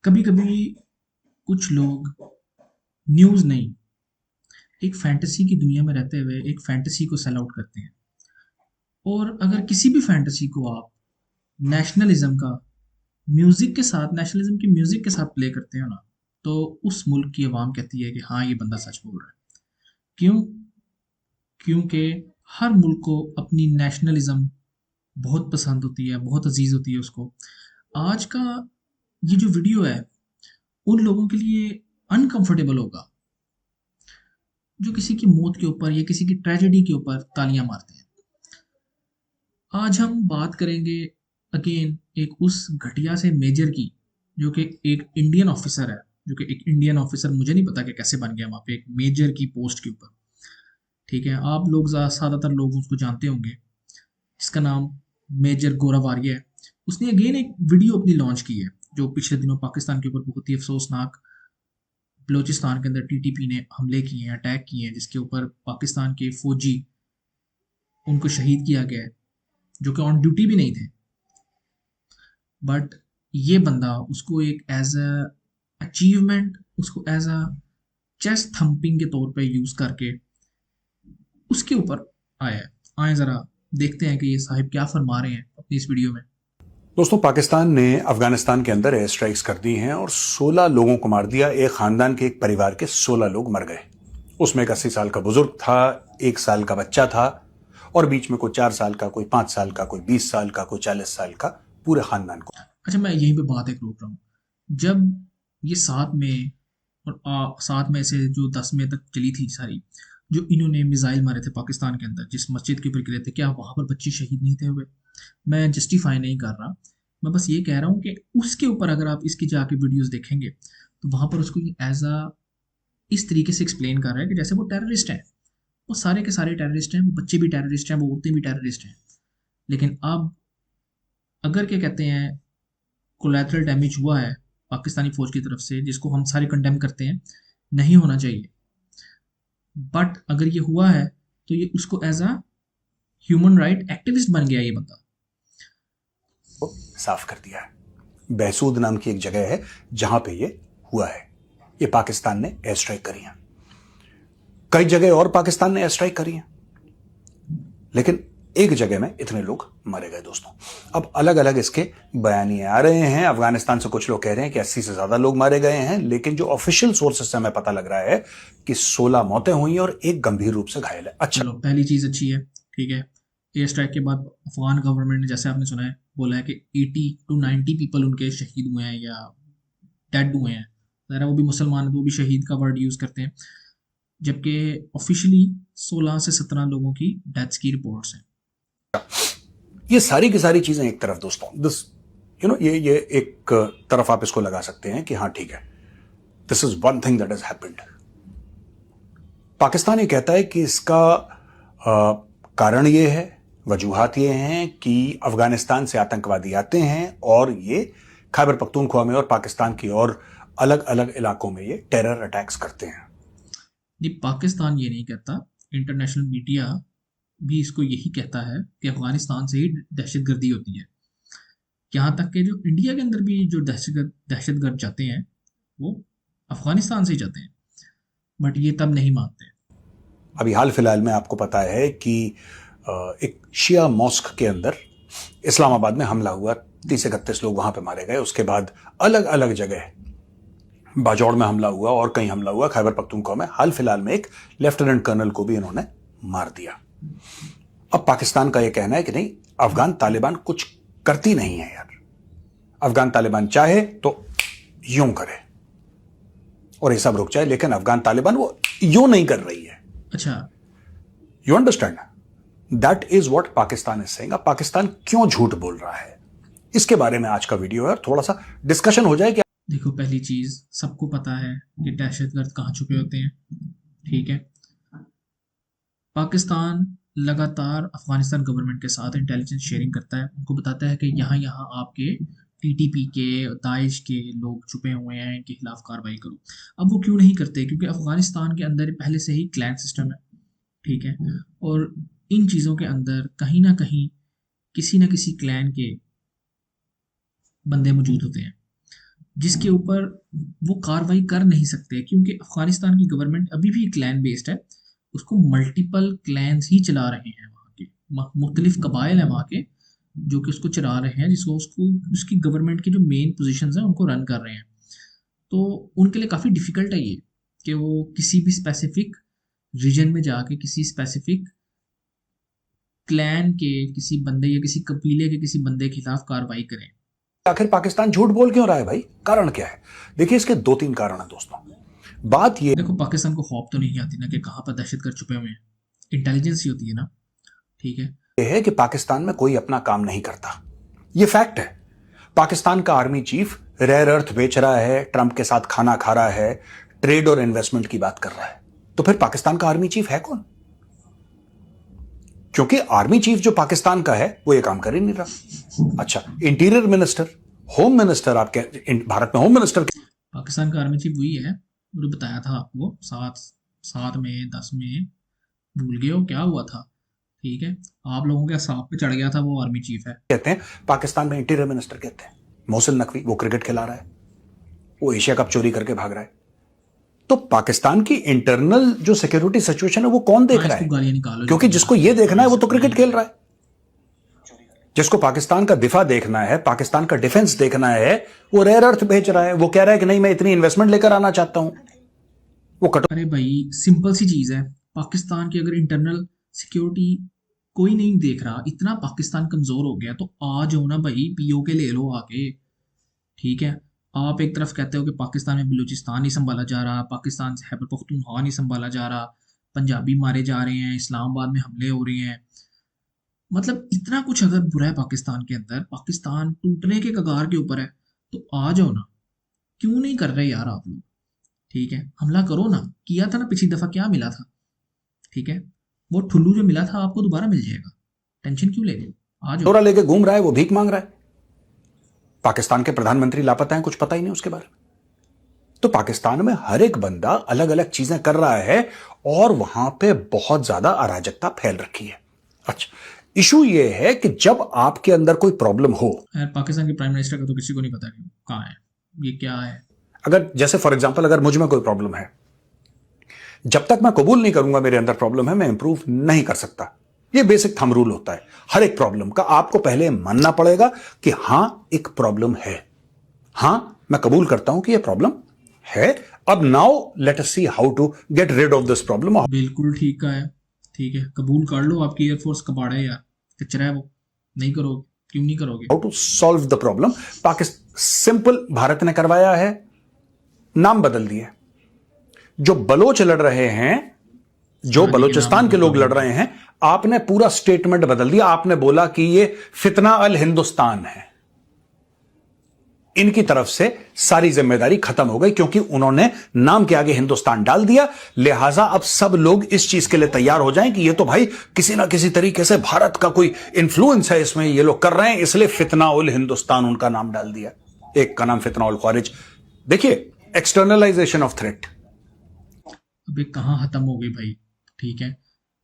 कभी कभी कुछ लोग न्यूज़ नहीं, एक फैंटेसी की दुनिया में रहते हुए एक फैंटेसी को सेल आउट करते हैं। और अगर किसी भी फैंटेसी को आप नेशनलिज्म का म्यूजिक के साथ नेशनलिज्म की म्यूजिक के साथ प्ले करते हो ना, तो उस मुल्क की आवाम कहती है कि हाँ, ये बंदा सच बोल रहा है। क्यों? क्योंकि हर मुल्क को अपनी नेशनलिज्म बहुत पसंद होती है, बहुत अजीज होती है उसको। आज का ये जो वीडियो है उन लोगों के लिए अनकंफर्टेबल होगा जो किसी की मौत के ऊपर या किसी की ट्रेजेडी के ऊपर तालियां मारते हैं। आज हम बात करेंगे अगेन एक उस घटिया से मेजर की, जो कि एक इंडियन ऑफिसर है। जो कि एक इंडियन ऑफिसर, मुझे नहीं पता कि कैसे बन गया वहाँ पे एक मेजर की पोस्ट के ऊपर। ठीक है, आप लोग ज़्यादातर लोग उसको जानते होंगे, जिसका नाम मेजर गौरव आर्य है। उसने अगेन एक वीडियो अपनी लॉन्च की है, जो पिछले दिनों पाकिस्तान के ऊपर बहुत ही अफसोसनाक, बलोचिस्तान के अंदर टीटीपी ने हमले किए हैं, अटैक किए हैं, जिसके ऊपर पाकिस्तान के फौजी, उनको शहीद किया गया है, जो कि ऑन ड्यूटी भी नहीं थे। बट ये बंदा उसको एक एज अ अचीवमेंट, उसको एज अ चेस्ट थंपिंग के तौर पे यूज करके उसके ऊपर आया है। आए जरा देखते हैं कि ये साहिब क्या फरमा रहे हैं अपनी इस वीडियो में। दोस्तों, पाकिस्तान ने अफगानिस्तान के अंदर एयर स्ट्राइक्स कर दी हैं और 16 लोगों को मार दिया। एक खानदान के, एक परिवार के 16 लोग मर गए। उसमें एक 80 साल का बुजुर्ग था, 1 साल का बच्चा था और बीच में कोई 4 साल का, कोई 5 साल का, कोई 20 साल का, कोई 40 साल का, पूरे खानदान को। अच्छा, मैं यहीं पे बात एक रोक रहा हूँ। जब ये 7 मई और 7 मई से जो 10 मई तक चली थी सारी, जो इन्होंने मिसाइल मारे थे पाकिस्तान के अंदर, जिस मस्जिद के ऊपर गिरे थे, क्या वहां पर बच्चे शहीद नहीं थे हुए? मैं जस्टिफाई नहीं कर रहा, मैं बस ये कह रहा हूँ कि उसके ऊपर अगर आप इसकी जाके वीडियोस देखेंगे तो वहां पर उसको एज अ इस तरीके से एक्सप्लेन कर रहा है कि जैसे वो टेररिस्ट हैं। वो सारे के सारे टेररिस्ट हैं, वो बच्चे भी टेररिस्ट हैं, वो औरतें भी टेररिस्ट हैं। लेकिन अब अगर क्या कहते हैं, कोलैटरल डैमेज हुआ है पाकिस्तानी फौज की तरफ से, जिसको हम सारे कंडेम करते हैं, नहीं होना चाहिए। बट अगर ये हुआ है तो ये उसको as a human right activist बन गया ये बंदा। साफ कर दिया है। बहसूद नाम की एक जगह है जहां पे ये हुआ है। ये पाकिस्तान ने एयर स्ट्राइक करी है। कई जगह और पाकिस्तान ने एयर स्ट्राइक करी है, लेकिन एक जगह में इतने लोग मारे गए। दोस्तों, अब अलग अलग इसके बयानिए आ रहे हैं। अफगानिस्तान से कुछ लोग कह रहे हैं कि 80 से ज्यादा लोग मारे गए हैं, लेकिन जो ऑफिशियल सोर्सेस से हमें पता लग रहा है कि 16 मौतें हुई और एक गंभीर रूप से घायल है। अच्छा, चलो, पहली चीज़ अच्छी है। ठीक है, एयर स्ट्राइक के बाद अफगान गवर्नमेंट ने, जैसे आपने सुना है, बोला है कि 80 to 90 पीपल उनके शहीद हुए हैं या डेड हुए हैं। ज़रा वो भी मुसलमान है तो वो भी शहीद का वर्ड यूज़ करते हैं, जबकि ऑफिशियली 16 से 17 लोगों की डेथ्स की रिपोर्ट्स हैं। ये सारी की सारी चीजें एक तरफ दोस्तों, दिस ये एक तरफ आप इसको लगा सकते हैं कि हाँ ठीक है, this is one thing that has happened. Pakistan ये कहता है कि इसका कारण ये है, वजूहात ये हैं कि अफगानिस्तान से आतंकवादी आते हैं और ये खैबर पख्तूनख्वा में और पाकिस्तान की और अलग अलग इलाकों में ये टेरर अटैक्स करते हैं। नहीं, पाकिस्तान ये नहीं कहता, इंटरनेशनल मीडिया भी इसको यही कहता है कि अफगानिस्तान से ही दहशतगर्दी होती है। यहाँ तक कि जो इंडिया के अंदर भी जो दहशतगर्द जाते हैं, वो अफगानिस्तान से ही जाते हैं। बट ये तब नहीं मानते। अभी हाल फिलहाल में आपको पता है कि एक शिया मॉस्क के अंदर इस्लामाबाद में हमला हुआ, 30 31 लोग वहां पे मारे गए। उसके बाद अलग अलग जगह बाजौड़ में हमला हुआ और कहीं हमला हुआ खैबर पख्तूनख्वा में। हाल फिलहाल में एक लेफ्टिनेंट कर्नल को भी इन्होंने मार दिया। अब पाकिस्तान का यह कहना है कि नहीं, अफगान तालिबान कुछ करती नहीं है यार। अफगान तालिबान चाहे तो यूं करे और ये सब रुक जाए, लेकिन अफगान तालिबान वो यूं नहीं कर रही है। अच्छा, you understand? That is what Pakistan is saying. अब पाकिस्तान क्यों झूठ बोल रहा है, इसके बारे में आज का वीडियो है और थोड़ा सा डिस्कशन हो जाए कि देखो, पहली चीज़ सबको पता है कि दहशतगर्द कहाँ छुपे होते हैं। ठीक है, पाकिस्तान लगातार अफगानिस्तान गवर्नमेंट के साथ इंटेलिजेंस शेयरिंग करता है, उनको बताता है कि यहाँ यहाँ आपके टीटीपी के, दाइश के लोग छुपे हुए हैं, इनके खिलाफ कार्रवाई करो। अब वो क्यों नहीं करते? क्योंकि अफगानिस्तान के अंदर पहले से ही क्लैन सिस्टम है। ठीक है, और इन चीज़ों के अंदर कहीं ना कहीं किसी ना किसी क्लैन के बंदे मौजूद होते हैं। जिसके ऊपर वो कार्रवाई कर नहीं सकते, क्योंकि अफगानिस्तान की गवर्नमेंट अभी भी क्लैन बेस्ड है। उसको मल्टीपल क्लैंस ही चला रहे हैं वहाँ के, मुख्तलिफ कबाइल हैं वहाँ के जो कि उसको चला रहे हैं, जिसको उसको उसकी गवर्नमेंट की जो मेन पोजीशंस हैं उनको रन कर रहे हैं। तो उनके लिए काफ़ी डिफिकल्ट है ये कि वो किसी भी स्पेसिफिक रीजन में जाके किसी स्पेसिफिक क्लैन के किसी बंदे या किसी कबीले के किसी बंदे के खिलाफ कार्रवाई करें। आखिर पाकिस्तान झूठ बोल क्यों रहा है भाई? कारण क्या है? देखिए, इसके दो तीन कारण है दोस्तों। बात ये देखो, पाकिस्तान को खौफ तो नहीं आती ना कि कहाँ पर दहशतगर्द छुपे हुए हैं, इंटेलिजेंस ही होती है ना। ठीक है कि पाकिस्तान में कोई अपना काम नहीं करता, ये फैक्ट है। पाकिस्तान का आर्मी चीफ रेयर अर्थ बेच रहा है, ट्रंप के साथ खाना खा रहा है, ट्रेड और इन्वेस्टमेंट की बात कर रहा है, तो फिर पाकिस्तान का आर्मी चीफ है कौन? क्योंकि आर्मी चीफ जो पाकिस्तान का है वो ये काम कर ही नहीं रहा। अच्छा, इंटीरियर मिनिस्टर, होम मिनिस्टर, आपके भारत में होम मिनिस्टर पाकिस्तान का आर्मी चीफ वही है, वो बताया था आपको, 7 में 10 में भूल गए हो क्या हुआ था? ठीक है, आप लोगों के सांप पे चढ़ गया था, वो आर्मी चीफ है। कहते हैं, पाकिस्तान में इंटीरियर मिनिस्टर कहते हैं। मोहसिन नकवी, वो क्रिकेट खिला रहा है, वो एशिया कप चोरी करके भाग रहा है। तो पाकिस्तान की इंटरनल जो सिक्योरिटी सिचुएशन है वो कौन देख रहा है? गालियां निकालो, क्योंकि जिसको ये देखना है वो तो क्रिकेट खेल रहा है। जिसको पाकिस्तान का दिफा देखना है, पाकिस्तान का डिफेंस देखना है, वो रेयर अर्थ भेज रहा है। वो कह रहा है कि नहीं, मैं इतनी इन्वेस्टमेंट लेकर आना चाहता हूं। वो अरे भाई, सिंपल सी चीज है, पाकिस्तान की अगर इंटरनल सिक्योरिटी कोई नहीं देख रहा, इतना पाकिस्तान कमजोर हो गया, तो आ जाओ ना भाई, पीओके ले लो आके। ठीक है, आप एक तरफ कहते हो कि पाकिस्तान में बलूचिस्तान नहीं संभाला जा रहा, पाकिस्तान से खैबर पख्तूनख्वा नहीं संभाला जा रहा, पंजाबी मारे जा रहे हैं, इस्लामाबाद में हमले हो रहे हैं, मतलब इतना कुछ अगर बुरा है पाकिस्तान के अंदर, पाकिस्तान टूटने के कगार के ऊपर है, तो आ जाओ ना। क्यों नहीं कर रहे यार आप लोग? ठीक है, हमला करो ना, किया था ना पिछली दफा, क्या मिला था? ठीक है, वो ठुल्लू जो मिला था आपको दोबारा मिल जाएगा, टेंशन क्यों ले रहे हो? आ जाओ। कटोरा लेके घूम रहा है, वो भीख मांग रहा है। पाकिस्तान के प्रधानमंत्री लापता हैं, कुछ पता ही नहीं उसके बारे में। तो पाकिस्तान में हर एक बंदा अलग अलग चीजें कर रहा है और वहां पे बहुत ज्यादा अराजकता फैल रखी है। अच्छा, इशू ये है कि जब आपके अंदर कोई प्रॉब्लम हो, यार पाकिस्तान के प्राइम मिनिस्टर का तो किसी को नहीं पता कि कहाँ है, ये क्या है। अगर जैसे फॉर एग्जांपल अगर मुझ में कोई प्रॉब्लम है, जब तक मैं कबूल नहीं करूंगा मेरे अंदर प्रॉब्लम है, मैं इंप्रूव नहीं कर सकता। ये बेसिक थंब रूल होता है हर एक प्रॉब्लम का। आपको पहले मानना पड़ेगा कि हां, एक प्रॉब्लम है, हां मैं कबूल करता हूं कि ये प्रॉब्लम है। अब now let us see how to get rid of this problem. बिल्कुल ठीक का है, ठीक है, कबूल कर लो, आपकी एयरफोर्स कबाड़ा है यार, कचरा है वो, नहीं करोगे, क्यों नहीं करोगे? How to solve the problem. Pakistan simple, Bharat ने करवाया है, नाम बदल दिए। जो बलोच लड़ रहे हैं, जो बलोचिस्तान के लोग लड़ रहे हैं, आपने पूरा स्टेटमेंट बदल दिया। आपने बोला कि ये फितना अल हिंदुस्तान है। इनकी तरफ से सारी जिम्मेदारी खत्म हो गई, क्योंकि उन्होंने नाम के आगे हिंदुस्तान डाल दिया। लिहाजा अब सब लोग इस चीज के लिए तैयार हो जाएं कि ये तो भाई किसी ना किसी तरीके से भारत का कोई इंफ्लुएंस है इसमें, ये लोग कर रहे हैं, इसलिए फितना उल हिंदुस्तान उनका नाम डाल दिया। एक का नाम फितना उल ख्वारिज। देखिए, एक्सटर्नलाइजेशन ऑफ थ्रेट। अब ये कहाँ खत्म हो गई भाई? ठीक है,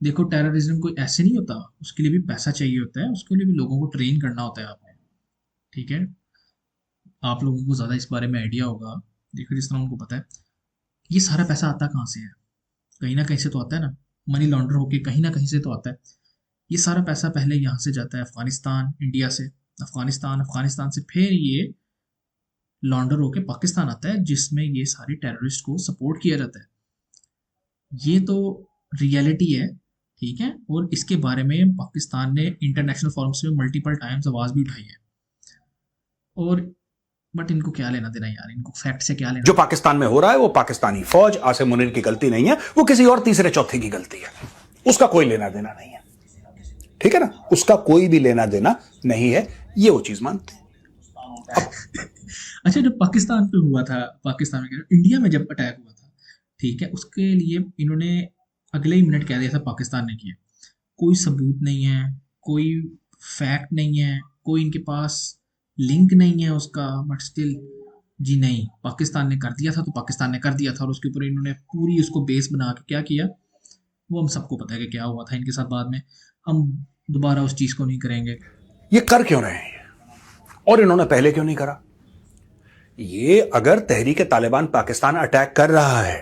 देखो, टेररिज्म कोई ऐसे नहीं होता, उसके लिए भी पैसा चाहिए होता है, उसके लिए भी लोगों को ट्रेन करना होता है आपने। ठीक है, आप लोगों को ज़्यादा इस बारे में आइडिया होगा। देखो, जिस तरह उनको पता है, ये सारा पैसा आता कहाँ से है? कहीं ना कहीं से तो आता है ना, मनी लॉन्डर होके कहीं ना कहीं से तो आता है। ये सारा पैसा पहले यहाँ से जाता है अफगानिस्तान, इंडिया से अफगानिस्तान, अफगानिस्तान से फिर ये लॉन्डर होके पाकिस्तान आता है, जिसमें ये सारे टेररिस्ट को सपोर्ट किया जाता है। ये तो रियलिटी है। ठीक है, और इसके बारे में पाकिस्तान ने इंटरनेशनल फोरम्स में मल्टीपल टाइम्स आवाज़ भी उठाई है। और बट इनको क्या लेना देना यार, इनको फैक्ट से क्या लेना? जो पाकिस्तान में हो रहा है वो पाकिस्तानी फौज, आसिम मुनीर की गलती नहीं है, वो किसी और तीसरे चौथे की गलती है। उसका कोई लेना देना नहीं है, ठीक है ना, उसका कोई भी लेना देना नहीं है, ये वो चीज मानते हैं। अच्छा, जब पाकिस्तान पे हुआ था, पाकिस्तान में इंडिया में जब अटैक हुआ था, ठीक है, उसके लिए इन्होंने अगले ही मिनट कह दिया था पाकिस्तान ने किया। कोई सबूत नहीं है, कोई फैक्ट नहीं है, कोई इनके पास लिंक नहीं है उसका, बट स्टिल जी नहीं, पाकिस्तान ने कर दिया था तो पाकिस्तान ने कर दिया था, और उसके ऊपर इन्होंने पूरी उसको बेस बना के क्या किया, वो हम सबको पता है कि क्या हुआ था इनके साथ बाद में। हम दोबारा उस चीज़ को नहीं करेंगे। ये कर क्यों रहे हैं और इन्होंने पहले क्यों नहीं करा? ये अगर तहरीक तालिबान पाकिस्तान अटैक कर रहा है,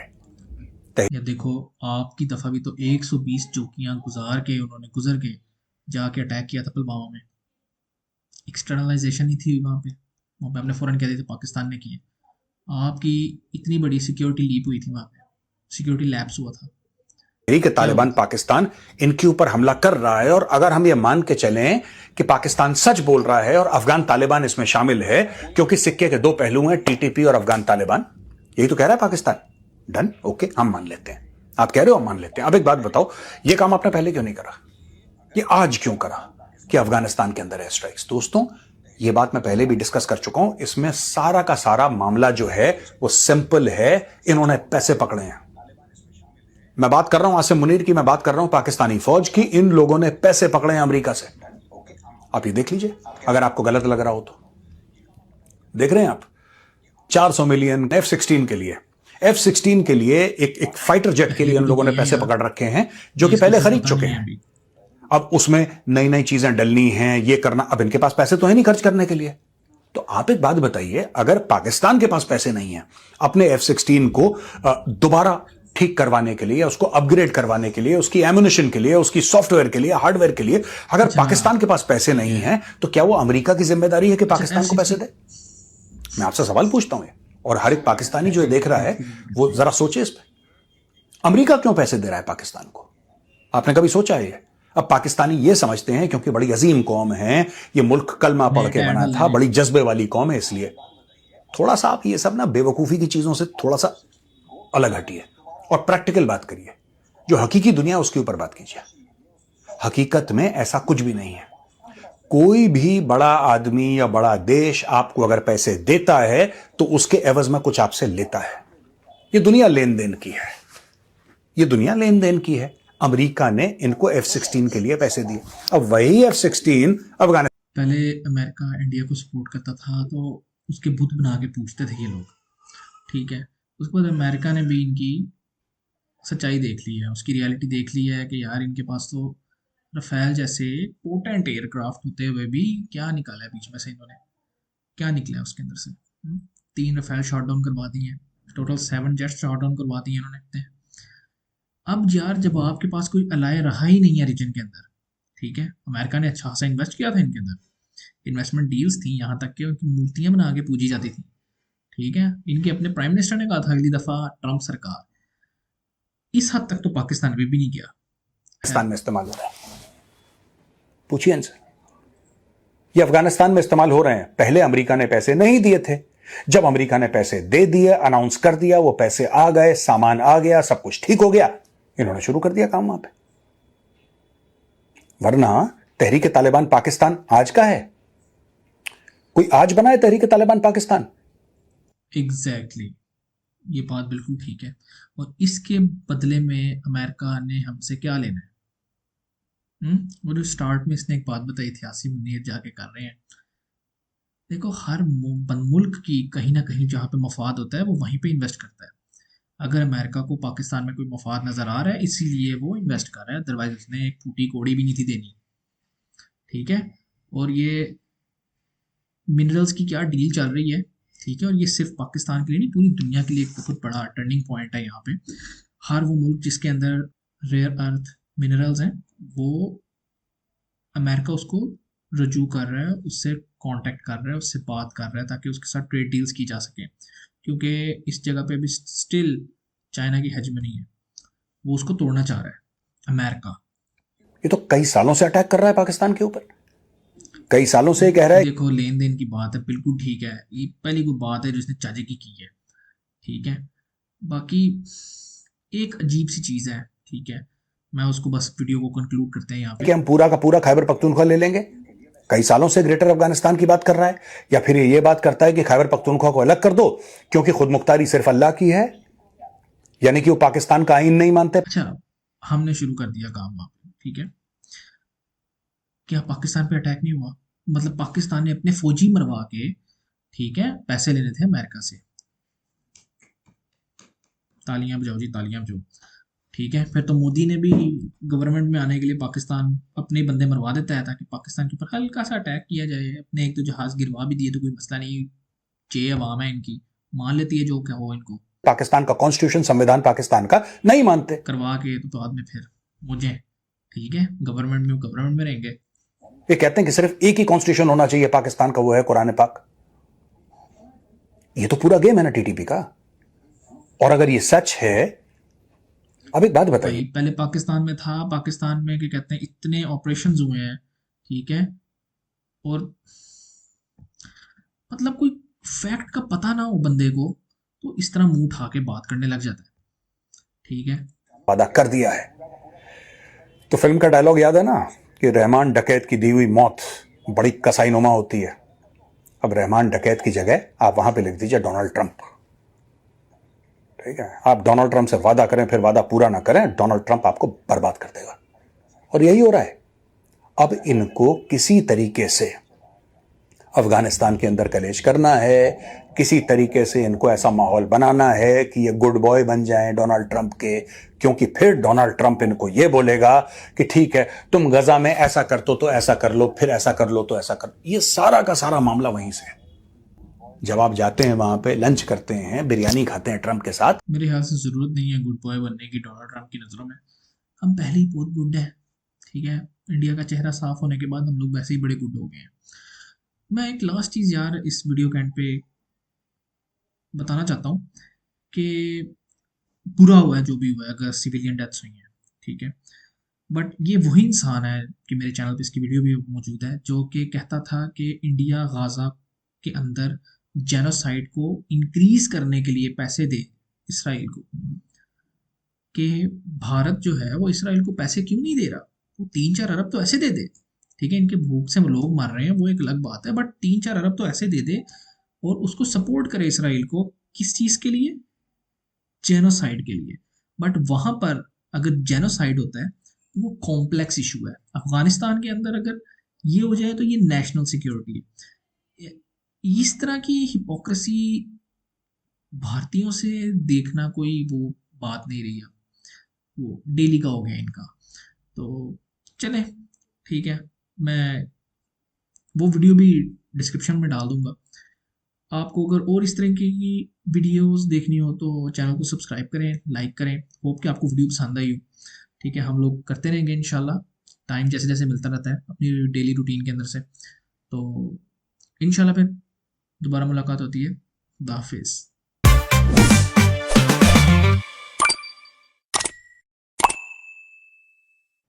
या देखो, आपकी दफ़ा भी तो 120 चौकियां गुजर के जाके अटैक किया था पुलवामा में। एक्सटर्नलाइजेशन ही थी वहाँ पे हमने फ़ौरन कह दिया था पाकिस्तान ने किए। आपकी इतनी बड़ी सिक्योरिटी लीप हुई थी वहाँ पे, सिक्योरिटी लैप्स हुआ था। तहरीक क्या हुआ तालिबान था? पाकिस्तान इनके ऊपर हमला कर रहा है, और अगर हम ये मान के चलें कि पाकिस्तान सच बोल रहा है और अफगान तालिबान इसमें शामिल है, क्योंकि सिक्के के दो पहलू हैं, टीटीपी और अफगान तालिबान, यही तो कह रहा है पाकिस्तान। डन, ओके, हम मान लेते हैं, आप कह रहे हो हम मान लेते हैं। अब एक बात बताओ, ये काम आपने पहले क्यों नहीं करा, ये आज क्यों करा कि अफगानिस्तान के अंदर एयर स्ट्राइक्स? दोस्तों, ये बात मैं पहले भी डिस्कस कर चुका हूं, इसमें सारा का सारा मामला जो है वो सिंपल है, इन्होंने पैसे पकड़े हैं। मैं बात कर रहा हूं आसिम मुनीर की, मैं बात कर रहा हूं पाकिस्तानी फौज की, इन लोगों ने पैसे पकड़े हैं अमेरिका से। आप ये देख लीजिए, अगर आपको गलत लग रहा हो तो। देख रहे हैं आप, 400 मिलियन F-16 के लिए एक फाइटर जेट के पहले लिए भी इन तो लोगों ने किए हैं पैसे यार, पकड़ रखे हैं, जो कि इसको पहले सिर्फ खरीद पता चुके नहीं है हैं। अभी। अब उसमें नई नई चीजें डलनी हैं, ये करना, अब इनके पास पैसे तो है नहीं खर्च करने के लिए। तो आप एक बात बताइए, अगर पाकिस्तान के पास पैसे नहीं है अपने F-16 को दोबारा ठीक करवाने के लिए, उसको अपग्रेड करवाने के लिए, उसकी एम्युनिशन के लिए, उसकी सॉफ्टवेयर के लिए, हार्डवेयर के लिए, अगर अच्छा, पाकिस्तान के पास पैसे ठीक नहीं है। है, तो क्या वो अमेरिका की जिम्मेदारी है कि अच्छा, पाकिस्तान को पैसे F-16 दे? मैं आपसे सवाल पूछता हूं, और हर एक पाकिस्तानी जो ये देख रहा है वो जरा सोचे इस पर। अमेरिका क्यों पैसे दे रहा है पाकिस्तान को? आपने कभी सोचा है ये? अब पाकिस्तानी ये समझते हैं क्योंकि बड़ी अजीम कौम है, ये मुल्क कलमा पढ़ के नेट ऐड बना डाल था, लेने। बड़ी जज्बे वाली कौम है, इसलिए थोड़ा सा आप ये सब ना बेवकूफी की चीजों से थोड़ा सा अलग हटिए और प्रैक्टिकल बात करिए। जो हकीकी दुनिया उसके ऊपर बात कीजिए। हकीकत में ऐसा कुछ भी नहीं है। कोई भी बड़ा आदमी या बड़ा देश आपको अगर पैसे देता है तो उसके एवज में कुछ आपसे लेता है। ये दुनिया लेन देन की है, ये दुनिया लेन देन की है। अमेरिका ने इनको F-16 के लिए पैसे दिए, अब वही F-16 अफगानिस्तान। पहले अमेरिका इंडिया को सपोर्ट करता था तो उसके बुत बना के पूछते थे ये लोग, ठीक है। उसके बाद अमेरिका ने भी इनकी सच्चाई देख ली है, उसकी रियलिटी देख ली है कि यार इनके पास तो रफेल जैसे पोटेंट एयरक्राफ्ट होते हुए भी क्या निकाला है बीच में से इन्होंने, क्या निकला है उसके अंदर से। 3 रफेल शॉट डाउन करवा दिए हैं, टोटल 7 जेट शॉट डाउन करवा दिए इन्होंने। अब यार जब आपके पास कोई अलाय रहा ही नहीं है रीजन के अंदर, ठीक है, अमेरिका ने अच्छा खासा इन्वेस्ट किया था इनके अंदर, इन्वेस्टमेंट डील्स थी, यहाँ तक कि उनकी मूर्तियां बना के पूजी जाती थी, ठीक है। इनके अपने प्राइम मिनिस्टर ने कहा था अगली दफा ट्रंप सरकार, इस हद तक तो पाकिस्तान अभी भी नहीं गया है। में इस्तेमाल हो रहा है। पूछिए इनसे, ये अफगानिस्तान में इस्तेमाल हो रहे हैं। पहले अमेरिका ने पैसे नहीं दिए थे, जब अमेरिका ने पैसे दे दिए, अनाउंस कर दिया, वो पैसे आ गए, सामान आ गया, सब कुछ ठीक हो गया, इन्होंने शुरू कर दिया काम वहां पे। वरना तहरीक तालिबान पाकिस्तान आज का है? कोई आज बना है तहरीक तालिबान पाकिस्तान? एग्जैक्टली, ये बात बिल्कुल ठीक है। और इसके बदले में अमेरिका ने हमसे क्या लेना है? वो जो स्टार्ट में इसने एक बात बताई थी, आसिम मुनीर जाके कर रहे हैं। देखो, हर मुल्क की कहीं ना कहीं जहाँ पे मफाद होता है वो वहीं पे इन्वेस्ट करता है। अगर अमेरिका को पाकिस्तान में कोई मफाद नज़र आ रहा है इसीलिए वो इन्वेस्ट कर रहा है, अदरवाइज उसने एक फूटी कोड़ी भी नहीं थी देनी, ठीक है। और ये मिनरल्स की क्या डील चल रही है, ठीक है, और ये सिर्फ पाकिस्तान के लिए नहीं, पूरी दुनिया के लिए एक बहुत बड़ा टर्निंग पॉइंट है यहाँ पे। हर वो मुल्क जिसके अंदर रेयर अर्थ मिनरल्स हैं, वो अमेरिका उसको रजू कर रहा है, उससे कांटेक्ट कर रहा है, उससे बात कर रहा है ताकि उसके साथ ट्रेड डील्स की जा सके, क्योंकि इस जगह पे भी स्टिल चाइना की हेजमनी है, वो उसको तोड़ना चाह रहा है अमेरिका। ये तो कई सालों से अटैक कर रहा है पाकिस्तान के ऊपर, कई सालों से कह रहा है। देखो, लेन देन की बात है, बिल्कुल ठीक है, ये पहली कोई बात है जो इसने चाचे की है, ठीक है। बाकी एक अजीब सी चीज़ है, ठीक है, मैं उसको बस वीडियो को कंक्लूड करते हैं यहाँ कि पे। हम पूरा का पूरा खैबर पख्तूनख्वा ले लेंगे। कई सालों से ग्रेटर अफगानिस्तान की बात कर रहा है, या फिर ये बात करता है कि खैबर पख्तूनख्वा को अलग कर दो क्योंकि खुद मुख्तारी सिर्फ अल्लाह की है, यानी कि वो पाकिस्तान का आईन नहीं मानते। अच्छा, हमने शुरू कर दिया काम वहाँ पे, ठीक है। क्या पाकिस्तान पे अटैक नहीं हुआ? मतलब पाकिस्तान ने अपने फौजी मरवा के, ठीक है, पैसे लेने थे अमेरिका से। तालियां बजाओ जी, तालियां बजाओ, ठीक है। फिर तो मोदी ने भी गवर्नमेंट में आने के लिए पाकिस्तान अपने बंदे मरवा देता है ताकि पाकिस्तान के ऊपर हल्का सा अटैक किया जाए, अपने एक दो जहाज गिरवा भी दिए तो कोई मसला नहीं, जे अवाम है इनकी, मान लेती है जो क्या हो इनको, पाकिस्तान का कॉन्स्टिट्यूशन, संविधान पाकिस्तान का नहीं मानते। करवा के तो बाद में फिर मुझे, ठीक है, गवर्नमेंट में रहेंगे। ये कहते हैं कि सिर्फ एक ही कॉन्स्टिट्यूशन होना चाहिए पाकिस्तान का, वो है कुरान पाक। ये तो पूरा गेम है ना टीटीपी का। और अगर ये सच है, अब एक बात भाई बताइए, पहले पाकिस्तान में था, पाकिस्तान में क्या कहते हैं इतने ऑपरेशंस हुए हैं, ठीक है, और मतलब कोई फैक्ट का पता ना हो बंदे को तो इस तरह मुंह उठा के बात करने लग जाता है, ठीक है। वादा कर दिया है। तो फिल्म का डायलॉग याद है ना कि रहमान डकैत की दी हुई मौत बड़ी कसाईनुमा होती है। अब रहमान डकैत की जगह आप वहां पे लिख दीजिए डोनाल्ड ट्रंप। ठीक है, आप डोनाल्ड ट्रंप से वादा करें, फिर वादा पूरा ना करें, डोनाल्ड ट्रंप आपको बर्बाद कर देगा। और यही हो रहा है। अब इनको किसी तरीके से अफगानिस्तान के अंदर कलेश करना है, किसी तरीके से इनको ऐसा माहौल बनाना है कि ये गुड बॉय बन जाएं डोनाल्ड ट्रंप के, क्योंकि फिर डोनाल्ड ट्रंप इनको ये बोलेगा कि ठीक है तुम गजा में ऐसा कर तो ऐसा कर लो, फिर ऐसा कर लो तो ऐसा कर। ये सारा का सारा मामला वहीं से है। जब आप जाते हैं वहां पे लंच करते हैं, बिरयानी खाते हैं ट्रंप के साथ, मेरे ख्याल से ज़रूरत नहीं है गुड बॉय बनने की डोनाल्ड ट्रंप की नज़रों में। हम पहले ही बहुत गुड हैं, ठीक है। इंडिया का चेहरा साफ होने के बाद हम लोग वैसे ही बड़े गुड हो गए हैं। मैं एक लास्ट चीज़ यार इस वीडियो के एंड पे बताना चाहता हूँ कि बुरा हुआ है जो भी हुआ है, अगर सिविलियन डेथ्स हुई हैं, ठीक है, बट ये वही इंसान है कि मेरे चैनल पे इसकी वीडियो भी मौजूद है, जो कि कहता था कि इंडिया गाज़ा के अंदर जेनोसाइड को इंक्रीज करने के लिए पैसे दे इसराइल को, कि भारत जो है वो इसराइल को पैसे क्यों नहीं दे रहा, वो 3-4 अरब तो ऐसे दे दे, ठीक है, इनके भूख से वो लोग मर रहे हैं वो एक अलग बात है, बट 3-4 अरब तो ऐसे दे दे और उसको सपोर्ट करे इसराइल को, किस चीज़ के लिए, जेनोसाइड के लिए। बट वहां पर अगर जेनोसाइड होता है तो वो कॉम्प्लेक्स इशू है। अफगानिस्तान के अंदर अगर ये हो जाए तो ये नेशनल सिक्योरिटी है। इस तरह की हिपोक्रेसी भारतीयों से देखना कोई वो बात नहीं रही है, वो डेली का हो गया इनका। तो चले, ठीक है, मैं वो वीडियो भी डिस्क्रिप्शन में डाल दूंगा। आपको अगर और इस तरह की वीडियोस देखनी हो तो चैनल को सब्सक्राइब करें, लाइक करें। होप कि आपको वीडियो पसंद आई हो, ठीक है। हम लोग करते रहेंगे इंशाल्लाह, टाइम जैसे जैसे मिलता रहता है अपनी डेली रूटीन के अंदर से। तो इंशाल्लाह फिर दोबारा मुलाकात होती है। खुदा हाफिज़।